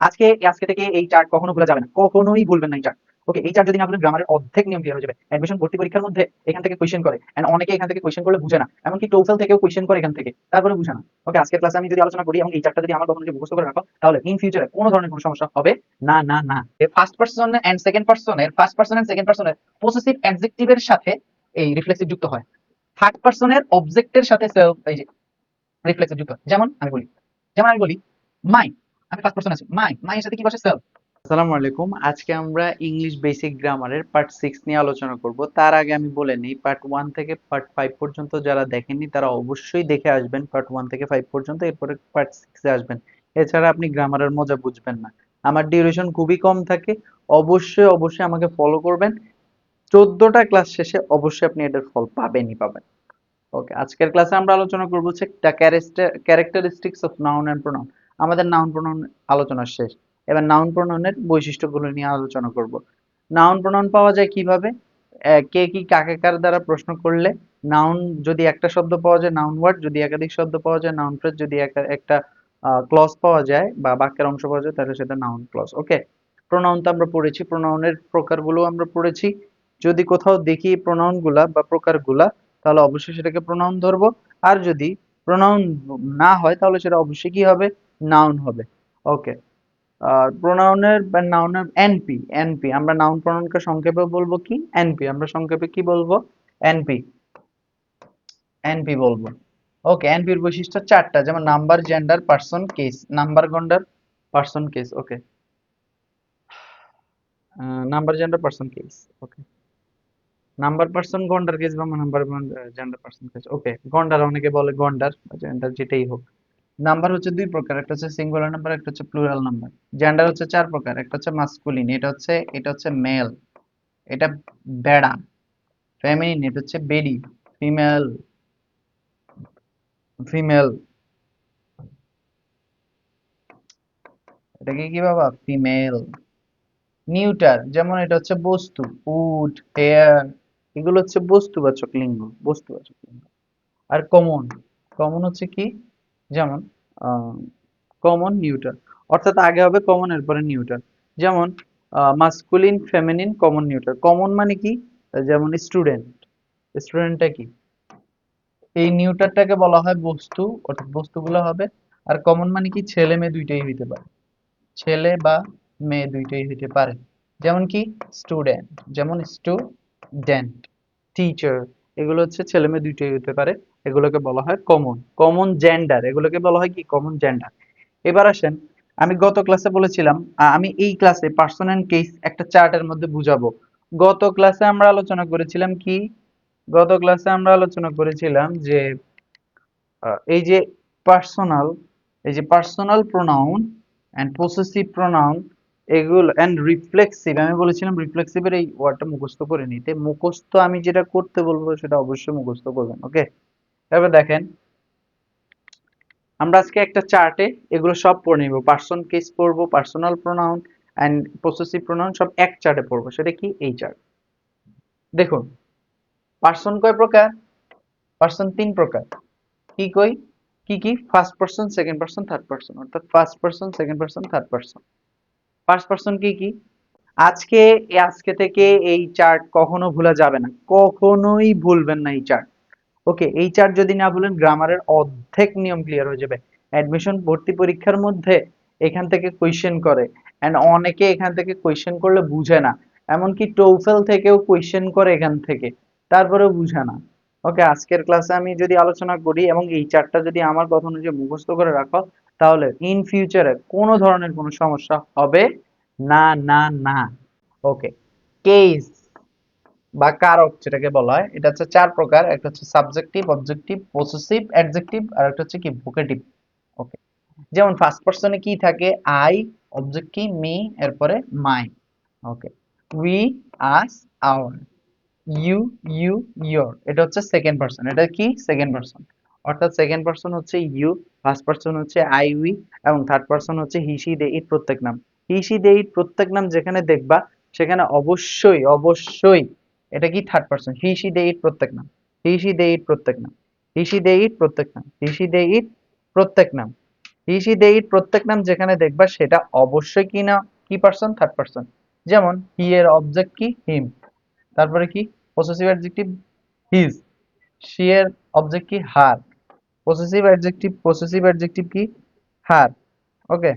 আজকে আজকে থেকে এই চার্ট কখনো ভুলা যাবে না, কখনোই ভুলবেন না এই চার্ট। ওকে, এই চার্ট যদি না ভুলেন গ্রামারের অর্ধেক নিয়ম ক্লিয়ার হয়ে যাবে। অ্যাডমিশন ভর্তি পরীক্ষার মধ্যে এখান থেকে কোয়েশ্চেন করে, এন্ড অনেকে এখান থেকে কোয়েশ্চেন করলে বুঝে না, এমনকি টোফেল থেকেও কোয়েশ্চেন করে এখান থেকে, তারপরে বুঝে না। ওকে, আজকের ক্লাসে আমি যদি আলোচনা করি এবং এই চার্টটা যদি আমার কখনো যদি মুখস্থ করে রাখো, তাহলে ইন ফিউচারে কোনো ধরনের কোনো সমস্যা হবে না না না। ফার্স্ট পারসন এন্ড সেকেন্ড পারসনের পসেসিভ অ্যাডজেক্টিভের সাথে এই রিফ্লেক্সিভ যুক্ত হয়। থার্ড পারসনের অবজেক্টের সাথে এই যে রিফ্লেক্সিভ যুক্ত হয়। যেমন আমি বলি মাই, আমি ফার্স্ট পারসন আছি, মাই এর সাথে কি বসে? সেলফ। আসসালামু আলাইকুম। আজকে আমরা ইংলিশ বেসিক গ্রামারের পার্ট 6 নিয়ে আলোচনা করব। তার আগে আমি বলে নিই, পার্ট 1 থেকে পার্ট 5 পর্যন্ত যারা দেখেননি তারা অবশ্যই দেখে আসবেন পার্ট 1 থেকে 5 পর্যন্ত, এরপরে পার্ট 6 এ আসবেন। এছাড়া আপনি গ্রামারের মজা বুঝবেন না। আমার ডিউরেশন খুবই কম থাকে। অবশ্যই আমাকে ফলো করবেন। 14টা ক্লাস শেষে অবশ্যই আপনি এটার ফল পাবেনই পাবেন। ওকে, আজকের ক্লাসে আমরা আলোচনা করব হচ্ছে the characteristics of noun and pronoun. আমাদের নাউন প্রোনাউন আলোচনা শেষ। এবার নাউন প্রোনাউনের বৈশিষ্ট্যগুলো নিয়ে আলোচনা করব। নাউন প্রোনাউন পাওয়া যায় কিভাবে? কে কি কাকে কার দ্বারা প্রশ্ন করলে নাউন, যদি একটা শব্দ পাওয়া যায় নাউন ওয়ার্ড, যদি একাধিক শব্দ পাওয়া যায় নাউন ফ্রেজ, যদি একটা ক্লজ পাওয়া যায় বা বাক্যের অংশ পাওয়া যায় তাহলে সেটা নাউন ক্লজ। ওকে, প্রোনাউন তো আমরা পড়েছি, প্রোনাউনের প্রকারগুলো আমরা পড়েছি। যদি কোথাও দেখি প্রোনাউন গুলা বা প্রকারগুলা, তাহলে অবশ্যই সেটাকে প্রোনাউন ধরবো। আর যদি প্রোনাউন না হয় তাহলে সেটা অবশ্যই কি হবে? নাউন হবে। ওকে, আর প্রোনাউনের বা নাউনের এনপি আমরা নাউন প্রোনাউনকে সংক্ষেপে বলবো কি? এনপি। আমরা সংক্ষেপে কি বলবো? এনপি। এনপি বলবো। ওকে, এনপির বৈশিষ্ট্য চারটা, যেমন number, gender, person, case. Number, গন্ডার, পার্সন, কেস। ওকে, নাম্বার, জেন্ডার, পার্সন, কেস। ওকে, নাম্বার, পার্সন, গন্ডার, কেস বা নাম্বার, জেন্ডার, পার্সন, কেস। ওকে, গন্ডার অনেকে বলে গন্ডার বা জেন্ডার, যেটাই হোক। নাম্বার হচ্ছে দুই প্রকার, একটা হচ্ছে সিঙ্গুলার নাম্বার, একটা হচ্ছে প্লুরাল নাম্বার। জেন্ডার হচ্ছে চার প্রকার, একটা হচ্ছে মাস্কুলিন, এটা হচ্ছে মেল, এটা বেড়া। ফেমিনিন, এটা হচ্ছে বেডি, ফিমেল, ফিমেল। এটাকে কি বাবা? ফিমেল। নিউটার, যেমন এটা হচ্ছে বস্তু, উড, হেয়ার, এগুলো হচ্ছে বস্তুবাচক লিঙ্গ, বস্তুবাচক লিঙ্গ। আর কমন, কমন হচ্ছে কি? যেমন কমন, নিউটার। অর্থাৎ আগে হবে কমন এরপরে নিউটার। যেমন masculine, feminine, common, neuter. Common মানে কি? যেমন স্টুডেন্ট, স্টুডেন্টটা কি? এই নিউটারটাকে বলা হয় বস্তু, অর্থাৎ বস্তুগুলো হবে। আর কমন মানে কি? ছেলে মেয়ে দুইটাই হইতে পারে, ছেলে বা মেয়ে দুইটাই হইতে পারে। যেমন কি? স্টুডেন্ট, যেমন স্টুডেন্ট, টিচার, এগুলো হচ্ছে ছেলে মেয়ে দুইটাই হতে পারে। এগুলোকে বলা হয় কমন। কমন জেন্ডার, এগুলোকে বলা হয় কি? Common gender. এবার আসেন, আমি গত ক্লাসে বলেছিলাম আমি এই ক্লাসে পার্সন এন্ড কেস একটা চার্টের মধ্যে বুঝাবো। গত ক্লাসে আমরা আলোচনা করেছিলাম কি? গত ক্লাসে আমরা আলোচনা করেছিলাম যে এই যে পার্সোনাল, এই যে personal pronoun and possessive pronoun, এগুলো এন্ড রিফ্লেক্সিভ, আমি বলেছিলাম রিফ্লেক্সিভের এই ওয়ার্ডটা মুখস্থ করে নিতে। মুখস্থ আমি যেটা করতে বলবো সেটা অবশ্যই মুখস্থ করবেন। ওকে, এবার দেখেন, আমরা আজকে একটা চার্টে এগুলো সব পড়ে নিব। পার্সন কেস পড়বো, personal pronoun and possessive pronoun সব এক চার্টে পড়বো। সেটা কি? এই চার্ট। দেখুন, পার্সন কয় প্রকার? পার্সন তিন প্রকার। কি কই? কি কি? First person, second person, third person. অর্থাৎ first person, second person, third person. First person কি কি? আজকে আজকে থেকে এই চার্ট কখনো ভুলা যাবে না, কখনোই ভুলবেন না এই চার্ট। ওকে, এই চার্ট যদি না ভুলেন গ্রামারের অর্ধেক নিয়ম ক্লিয়ার হয়ে যাবে। অ্যাডমিশন ভর্তি পরীক্ষার মধ্যে এখান থেকে কোয়েশ্চেন করে, এন্ড অনেকে এখান থেকে কোয়েশ্চেন করলে বুঝে না, এমনকি টোফেল থেকেও কোয়েশ্চেন করে এখান থেকে, তারপরেও বুঝে না। ওকে, আজকের ক্লাসে আমি যদি আলোচনা করি এবং এই চার্টটা যদি আমার কথা অনুযায়ী মুখস্থ করে রাখো, তাহলে ইন ফিউচারে কোনো ধরনের কোনো সমস্যা হবে না না না। ওকে, কেস বা কারক যেটাকে বলা হয়, এটা হচ্ছে চার প্রকার। একটা হচ্ছে সাবজেক্টিভ, অবজেক্টিভ, পসেসিভ, অ্যাডজেক্টিভ, আর একটা হচ্ছে কি? ভোকেটিভ। ওকে, যেমন ফার্স্ট পারসনে কি থাকে? আই, অবজেক্ট কি? মি, এরপরে my. Okay, we, us, our, you, you, your, এটা হচ্ছে সেকেন্ড পারসন। এটা কি? Second person. অর্থাৎ সেকেন্ড পারসন হচ্ছে ইউ, ফার্স্ট পারসন হচ্ছে আই, উই, এবং থার্ড পারসন হচ্ছে হি, সি, দে, ইট প্রত্যেক নাম। হি, সি, দে, ইট প্রত্যেক নাম যেখানে দেখবা সেখানে অবশ্যই এটা কি? Third person. He, she, they, it প্রত্যেক নাম, হি, সি, দে, ইট প্রত্যেক নাম, হি, সি, দে, ইট প্রত্যেক নাম, হি, সি, দে, ইট প্রত্যেক নাম। হি সি দে ইট প্রত্যেক নাম যেখানে দেখবা সেটা অবশ্যই কি না, কি পার্সন, থার্ড পার্সন। যেমন হি এর অবজেক্ট কি, হিম, তারপরে কি পসেসিভ অ্যাডজেক্টিভ হিজ, শি এর অবজেক্ট কি, হার, পসেসিভ অ্যাডজেক্টিভ কি, হার। ওকে,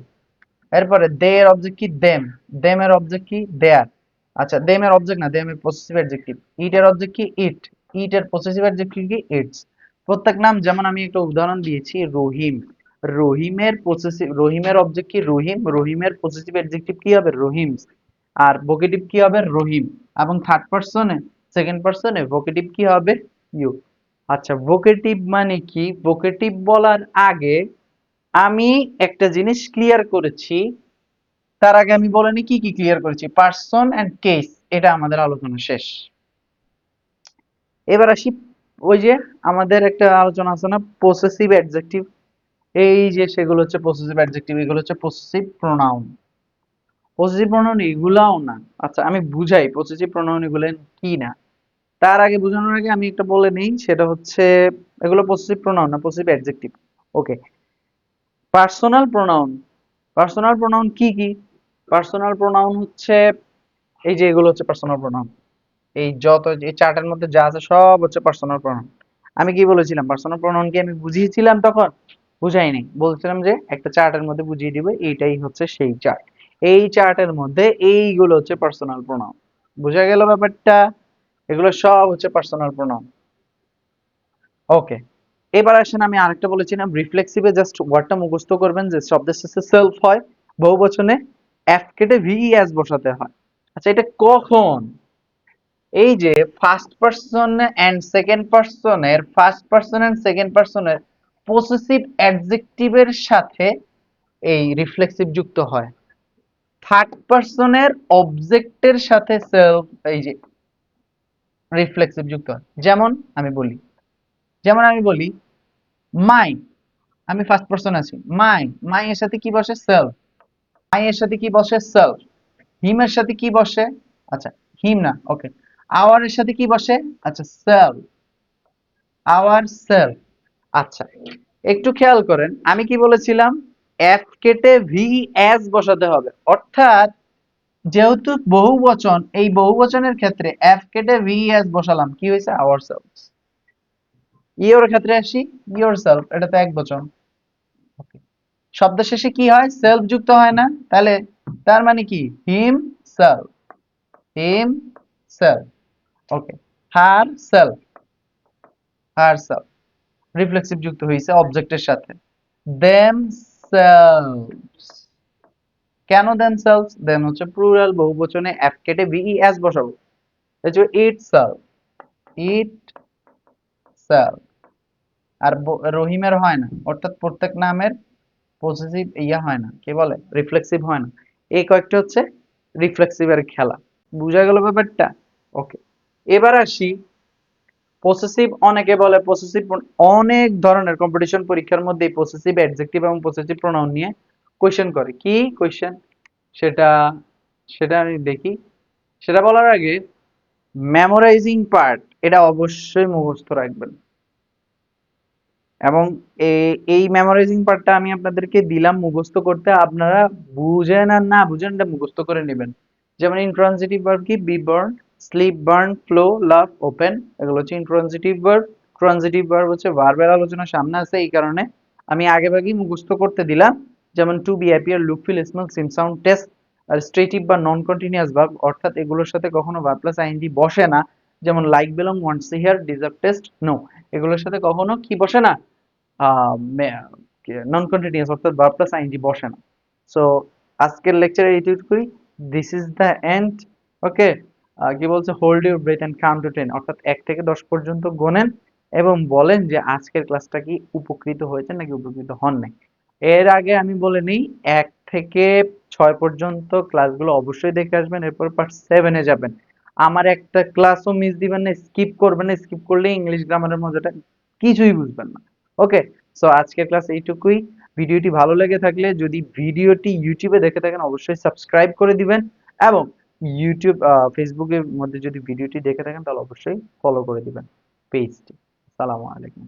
এরপরে দে এর অবজেক্ট কি, দেম, দেম এর অবজেক্ট কি, দেয়ার। আচ্ছা, দেম এর অবজেক্ট না, দেম এর পসেসিভ অ্যাডজেক্টিভ। ইট এর অবজেক্ট কি, ইট, ইট এর পসেসিভ অ্যাডজেক্টিভ কি, ইটস। প্রত্যেক নাম, যেমন আমি একটা উদাহরণ দিয়েছি রহিম, রহিমের অবজেক্ট কি, রহিম, রহিমের পসেসিভ অ্যাডজেক্টিভ কি হবে, রহিমস, আর ভোকেটিভ কি হবে, রহিম। এবং থার্ড পারসনে, সেকেন্ড পারসনে ভোকেটিভ কি হবে, ইউ। আচ্ছা, ভোকেটিভ মানে কি, ভোকেটিভ বলার আগে আমি একটা জিনিস ক্লিয়ার করেছি। তার আগে আমি বলিনি কি কি ক্লিয়ার করেছি, পার্সন এন্ড কেস, এটা আমাদের আলোচনা শেষ। এবার আসি, ওই যে আমাদের একটা আলোচনা আছে না, পসেসিভ অ্যাডজেক্টিভ, এই যে সেগুলো হচ্ছে পসেসিভ অ্যাডজেক্টিভ, এগুলো হচ্ছে পসেসিভ প্রোনাউন। পসেসিভ প্রোনাউন এগুলাও না। আচ্ছা, আমি বুঝাই পসেসিভ প্রোনাউন এগুলো কি না। তার আগে বোঝানোর আগে আমি একটা বলে নেই, সেটা হচ্ছে এগুলো পসেসিভ প্রোনাউন না, পসেসিভ অ্যাডজেক্টিভ। ওকে, পার্সোনাল প্রোনাউন, পার্সোনাল প্রোনাউন কি কি, পার্সোনাল প্রোনাউন হচ্ছে এই যে এগুলো হচ্ছে পার্সোনাল প্রোনাউন। এই যত এই চার্টের মধ্যে যা আছে সব হচ্ছে পার্সোনাল প্রোনাউন। আমি কি বলেছিলাম, পার্সোনাল প্রোনাউন কি আমি বুঝিয়েছিলাম তখন? বুঝাই নাই, বলছিলাম যে একটা চার্টের মধ্যে বুঝিয়ে দিবে, এইটাই হচ্ছে সেই চার্ট। এই চার্টের মধ্যে এইগুলো হচ্ছে পার্সোনাল প্রোনাউন। বুঝা গেল ব্যাপারটা? এগুলো সব হচ্ছে পার্সোনাল প্রোনাউন। ওকে, এবার আসেন, আমি আরেকটা বলেছিলাম রিফ্লেক্সিভে জাস্ট ওয়ার্ডটা মুখস্থ করবেন যে শব্দের শেষে সেলফ হয়, বহুবচনে এফ কেটে ভিএস বসাতে হয়। আচ্ছা, এটা কখন? এই যে ফার্স্ট পারসন এন্ড সেকেন্ড পারসনের, ফার্স্ট পারসন এন্ড সেকেন্ড পারসনের পসেসিভ অ্যাডজেক্টিভের সাথে এই রিফ্লেক্সিভ যুক্ত হয়। থার্ড পারসনের অবজেক্টের সাথে সেলফ, এই যে রিফ্লেক্সিভ যুক্ত হয়। যেমন আমি বলি মাই, আমি ফার্স্ট পারসন আছি, মাই, মাই এর সাথে কি বসে, সেলফ, মাই এর সাথে কি বসে, সেলফ। হিম এর সাথে কি বসে, আচ্ছা হিম না, ওকে, আওয়ার এর সাথে কি বসে, আচ্ছা সেলফ, আওয়ার সেলফ। আচ্ছা, একটু খেয়াল করেন, আমি কি বলেছিলাম, এফ কেটে ভি এস বসাতে হবে, অর্থাৎ যেহেতু বহুবচন, এই বহুবচনের ক্ষেত্রে এফ কেটে ভি এস বসালাম, কি হয়েছে, আওয়ার সেলফ। ইওর ক্ষেত্রে আসি, ইওর সেলফ, এটা তো এক বচন। শব্দ শেষে কি হয়, সেলফ যুক্ত হয় না, তাহলে তার মানে কি, himself, himself. Okay, herself, herself, reflexive যুক্ত হয়েছে অবজেক্টের সাথে। দেম সেলফস, কেন দেম সেলফস, দেম হচ্ছে প্লুরাল, বহুবচনে এফ কেটে ভিই এস বসাবো, ইট সেলফ, ইট সেলফ। আর রহিমের হয় না, অর্থাৎ প্রত্যেক নামের পসেসিভ ইয়া হয় না, কি বলে, রিফ্লেক্সিভ হয় না। এই কয়েকটা হচ্ছে রিফ্লেক্সিভের খেলা। বুঝা গেল ব্যাপারটা? ওকে, এবার আসি পসেসিভ। অনেকে বলে পসেসিভ, অনেক ধরনের কম্পিটিশন পরীক্ষার মধ্যে পসেসিভ অ্যাডজেক্টিভ এবং পসেসিভ প্রোনাউন নিয়ে কোয়েশ্চেন করে। কি কোয়েশ্চেন সেটা, সেটা আমি দেখি। সেটা বলার আগে মেমোরাইজিং পার্ট, এটা অবশ্যই মুখস্থ রাখবেন। এবং এই মেমোরাইজিং পার্টটা আমি আপনাদেরকে দিলাম মুখস্থ করতে, আপনারা বুঝেন আর না বুঝেন এটা মুখস্থ করে নেবেন। যেমন ইন্ট্রানজিটিভ ভার্ব কি, be burn, sleep, burn, flow, love, open, এগুলো হচ্ছে ইন্ট্রানজিটিভ ভার্ব। ট্রানজিটিভ ভার্ব হচ্ছে ভার্বের আলোচনা সামনে আছে, এই কারণে আমি আগে ভাগেই মুখস্থ করতে দিলাম। যেমন to be, appear, look, feel, smell, seem, sound, taste. আর স্ট্রেটিভ বা নন কন্টিনিউয়াস ভার্ব, অর্থাৎ এগুলোর সাথে কখনো ভার্ব প্লাস আইএনজি বসে না। যেমন like, belong, want, see, hear, deserve, taste, know, এগুলোর সাথে কখনো কি বসে না, নন কন্টিনিউয়াস, অর্থাৎ ভার্ব প্লাস আইএনজি বসে না। সো আজকের লেকচারে এইটুকুই, this is the end. Okay, কি বলছে, hold your breath and count to 10, অর্থাৎ 1 থেকে 10 পর্যন্ত গোনেন এবং বলেন যে আজকের ক্লাসটা কি উপকৃত হয়েছে নাকি উপকৃত হন নাই। এর আগে আমি বলে নিই, 1 থেকে 6 পর্যন্ত ক্লাসগুলো অবশ্যই দেখে আসবেন, এরপর পার্ট 7 এ যাবেন। আমার একটা ক্লাসও মিস দিবেন না, স্কিপ করবেন না, স্কিপ করলে ইংলিশ গ্রামারের মজাটা কিছুই বুঝবেন না। ওকে, সো আজকের ক্লাস এইটুকুই। ভিডিওটি ভালো লেগে থাকলে, যদি ভিডিওটি ইউটিউবে দেখে থাকেন, অবশ্যই সাবস্ক্রাইব করে দিবেন, এবং ইউটিউব ফেসবুকের মধ্যে যদি ভিডিওটি দেখে থাকেন তাহলে অবশ্যই ফলো করে দিবেন পেজটি। আসসালামু আলাইকুম।